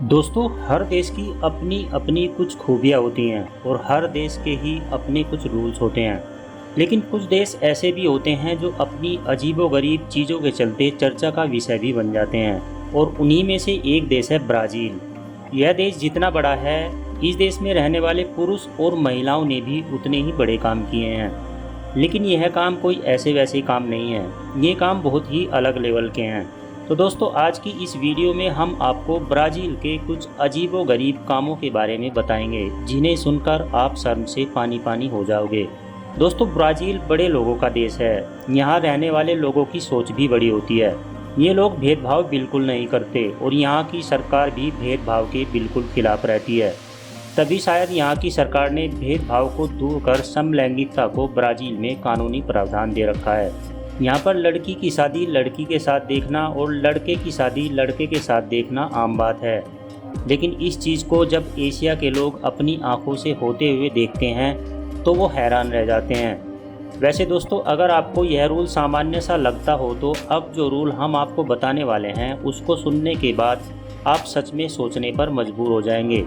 दोस्तों, हर देश की अपनी अपनी कुछ खूबियाँ होती हैं और हर देश के ही अपने कुछ रूल्स होते हैं। लेकिन कुछ देश ऐसे भी होते हैं जो अपनी अजीबोगरीब चीज़ों के चलते चर्चा का विषय भी बन जाते हैं, और उन्हीं में से एक देश है ब्राज़ील। यह देश जितना बड़ा है, इस देश में रहने वाले पुरुष और महिलाओं ने भी उतने ही बड़े काम किए हैं। लेकिन यह काम कोई ऐसे वैसे काम नहीं है, ये काम बहुत ही अलग लेवल के हैं। तो दोस्तों, आज की इस वीडियो में हम आपको ब्राज़ील के कुछ अजीबोगरीब कामों के बारे में बताएंगे, जिन्हें सुनकर आप शर्म से पानी पानी हो जाओगे। दोस्तों, ब्राज़ील बड़े लोगों का देश है। यहाँ रहने वाले लोगों की सोच भी बड़ी होती है। ये लोग भेदभाव बिल्कुल नहीं करते और यहाँ की सरकार भी भेदभाव के बिल्कुल खिलाफ रहती है। तभी शायद यहाँ की सरकार ने भेदभाव को दूर कर समलैंगिकता को ब्राज़ील में कानूनी प्रावधान दे रखा है। यहाँ पर लड़की की शादी लड़की के साथ देखना और लड़के की शादी लड़के के साथ देखना आम बात है। लेकिन इस चीज़ को जब एशिया के लोग अपनी आंखों से होते हुए देखते हैं तो वो हैरान रह जाते हैं। वैसे दोस्तों, अगर आपको यह रूल सामान्य सा लगता हो तो अब जो रूल हम आपको बताने वाले हैं उसको सुनने के बाद आप सच में सोचने पर मजबूर हो जाएंगे।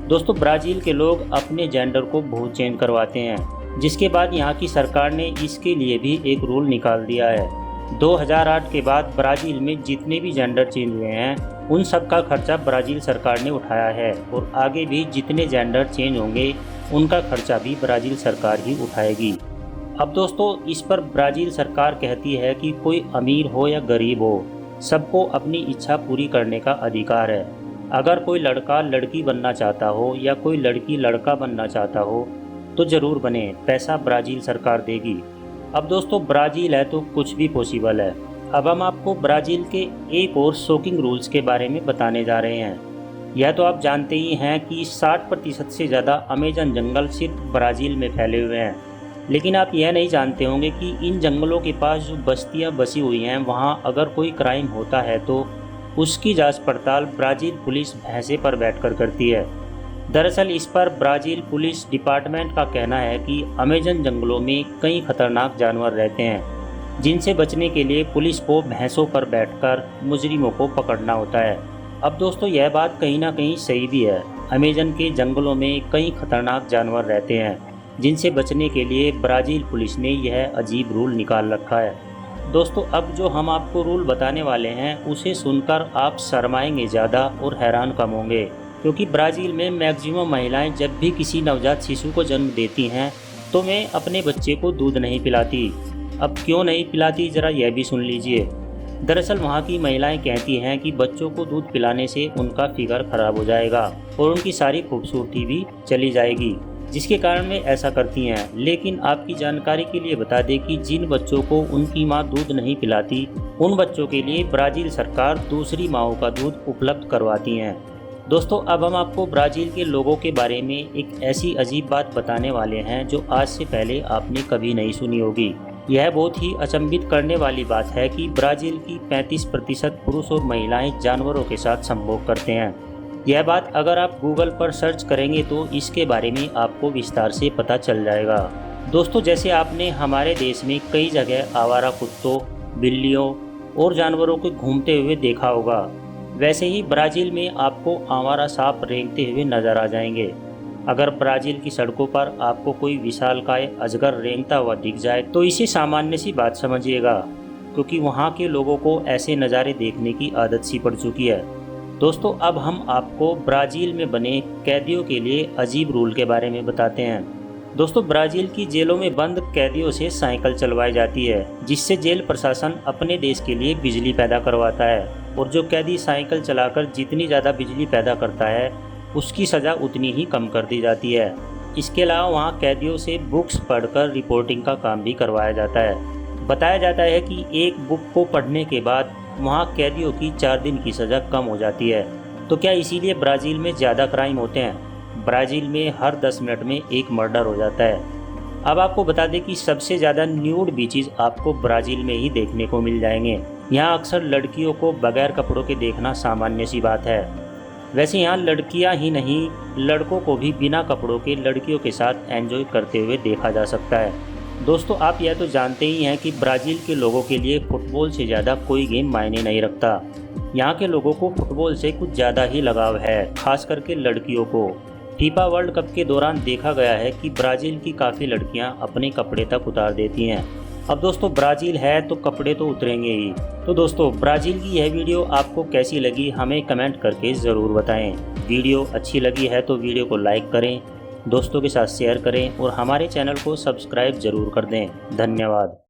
दोस्तों, ब्राज़ील के लोग अपने जेंडर को बहुत चेंज करवाते हैं, जिसके बाद यहाँ की सरकार ने इसके लिए भी एक रूल निकाल दिया है। 2008 के बाद ब्राज़ील में जितने भी जेंडर चेंज हुए हैं उन सब का खर्चा ब्राज़ील सरकार ने उठाया है, और आगे भी जितने जेंडर चेंज होंगे उनका खर्चा भी ब्राज़ील सरकार ही उठाएगी। अब दोस्तों, इस पर ब्राज़ील सरकार कहती है कि कोई अमीर हो या गरीब हो, सबको अपनी इच्छा पूरी करने का अधिकार है। अगर कोई लड़का लड़की बनना चाहता हो या कोई लड़की लड़का बनना चाहता हो तो ज़रूर बने, पैसा ब्राज़ील सरकार देगी। अब दोस्तों, ब्राज़ील है तो कुछ भी पॉसिबल है। अब हम आपको ब्राज़ील के एक और शॉकिंग रूल्स के बारे में बताने जा रहे हैं। यह तो आप जानते ही हैं कि 60% से ज़्यादा अमेज़न जंगल सिर्फ ब्राज़ील में फैले हुए हैं। लेकिन आप यह नहीं जानते होंगे कि इन जंगलों के पास जो बस्तियां बसी हुई हैं, वहां अगर कोई क्राइम होता है तो उसकी जांच पड़ताल ब्राज़ील पुलिस भैंसे पर बैठकर करती है। दरअसल इस पर ब्राज़ील पुलिस डिपार्टमेंट का कहना है कि अमेज़न जंगलों में कई खतरनाक जानवर रहते हैं, जिनसे बचने के लिए पुलिस को भैंसों पर बैठकर मुजरिमों को पकड़ना होता है। अब दोस्तों, यह बात कहीं ना कहीं सही भी है। अमेज़न के जंगलों में कई खतरनाक जानवर रहते हैं, जिनसे बचने के लिए ब्राज़ील पुलिस ने यह अजीब रूल निकाल रखा है। दोस्तों, अब जो हम आपको रूल बताने वाले हैं उसे सुनकर आप शर्माएंगे ज़्यादा और हैरान कम होंगे, क्योंकि ब्राज़ील में मैक्सिमम महिलाएं जब भी किसी नवजात शिशु को जन्म देती हैं तो वे अपने बच्चे को दूध नहीं पिलाती। अब क्यों नहीं पिलाती, ज़रा यह भी सुन लीजिए। दरअसल वहाँ की महिलाएं कहती हैं कि बच्चों को दूध पिलाने से उनका फिगर खराब हो जाएगा और उनकी सारी खूबसूरती भी चली जाएगी, जिसके कारण वे ऐसा करती हैं। लेकिन आपकी जानकारी के लिए बता दें कि जिन बच्चों को उनकी माँ दूध नहीं पिलाती, उन बच्चों के लिए ब्राज़ील सरकार दूसरी माँओं का दूध उपलब्ध करवाती हैं। दोस्तों, अब हम आपको ब्राज़ील के लोगों के बारे में एक ऐसी अजीब बात बताने वाले हैं जो आज से पहले आपने कभी नहीं सुनी होगी। यह बहुत ही अचंभित करने वाली बात है कि ब्राज़ील की 35% पुरुष और महिलाएं जानवरों के साथ संभोग करते हैं। यह बात अगर आप गूगल पर सर्च करेंगे तो इसके बारे में आपको विस्तार से पता चल जाएगा। दोस्तों, जैसे आपने हमारे देश में कई जगह आवारा कुत्तों, बिल्लियों और जानवरों को घूमते हुए देखा होगा, वैसे ही ब्राज़ील में आपको आवारा सांप रेंगते हुए नजर आ जाएंगे। अगर ब्राज़ील की सड़कों पर आपको कोई विशालकाय अजगर रेंगता हुआ दिख जाए तो इसे सामान्य सी बात समझिएगा, क्योंकि वहाँ के लोगों को ऐसे नज़ारे देखने की आदत सी पड़ चुकी है। दोस्तों, अब हम आपको ब्राज़ील में बने कैदियों के लिए अजीब रूल के बारे में बताते हैं। दोस्तों, ब्राज़ील की जेलों में बंद कैदियों से साइकिल चलवाई जाती है, जिससे जेल प्रशासन अपने देश के लिए बिजली पैदा करवाता है, और जो कैदी साइकिल चलाकर जितनी ज़्यादा बिजली पैदा करता है उसकी सज़ा उतनी ही कम कर दी जाती है। इसके अलावा वहाँ कैदियों से बुक्स पढ़कर रिपोर्टिंग का काम भी करवाया जाता है। बताया जाता है कि एक बुक को पढ़ने के बाद वहाँ कैदियों की 4 दिन की सज़ा कम हो जाती है। तो क्या इसीलिए ब्राज़ील में ज़्यादा क्राइम होते हैं? ब्राज़ील में हर 10 मिनट में एक मर्डर हो जाता है। अब आपको बता दें कि सबसे ज़्यादा न्यूड बीचेस आपको ब्राज़ील में ही देखने को मिल जाएंगे। यहाँ अक्सर लड़कियों को बगैर कपड़ों के देखना सामान्य सी बात है। वैसे यहाँ लड़कियाँ ही नहीं, लड़कों को भी बिना कपड़ों के लड़कियों के साथ एंजॉय करते हुए देखा जा सकता है। दोस्तों, आप यह तो जानते ही हैं कि ब्राज़ील के लोगों के लिए फुटबॉल से ज़्यादा कोई गेम मायने नहीं रखता। यहाँ के लोगों को फुटबॉल से कुछ ज़्यादा ही लगाव है, खास करके लड़कियों को। फीफा वर्ल्ड कप के दौरान देखा गया है कि ब्राज़ील की काफ़ी लड़कियां अपने कपड़े तक उतार देती हैं। अब दोस्तों ब्राज़ील है तो कपड़े तो उतरेंगे ही। तो दोस्तों ब्राज़ील की यह वीडियो आपको कैसी लगी हमें कमेंट करके ज़रूर बताएं। वीडियो अच्छी लगी है तो वीडियो को लाइक करें, दोस्तों के साथ शेयर करें और हमारे चैनल को सब्सक्राइब ज़रूर कर दें। धन्यवाद।